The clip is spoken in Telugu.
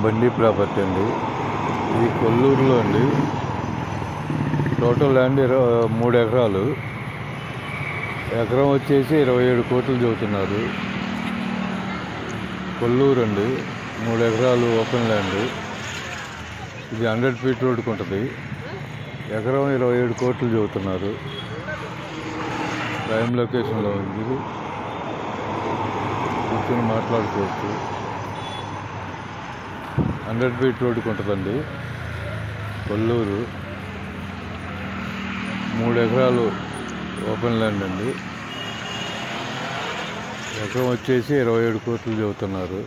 బండి ప్రాపర్టీ అండి. ఇది కొల్లూరులో అండి. టోటల్ ల్యాండ్ 3 ఎకరాలు. ఎకరం వచ్చేసి 27 కోట్లు చెబుతున్నారు. కొల్లూరు అండి. 3 ఎకరాలు ఓపెన్ ల్యాండ్. ఇది 100 ఫీట్ రోడ్డుకు ఉంటుంది. ఎకరం 27 కోట్లు చెబుతున్నారు. ప్రైమ్ లొకేషన్లో ఉంది. కూర్చొని మాట్లాడుకోవచ్చు. 100 ఫీట్ రోడ్డుకు ఉంటుందండి. కొల్లూరు 3 ఎకరాలు ఓపెన్ ల్యాండ్ అండి. ఎకరం వచ్చేసి 27 కోట్లు చెబుతున్నారు.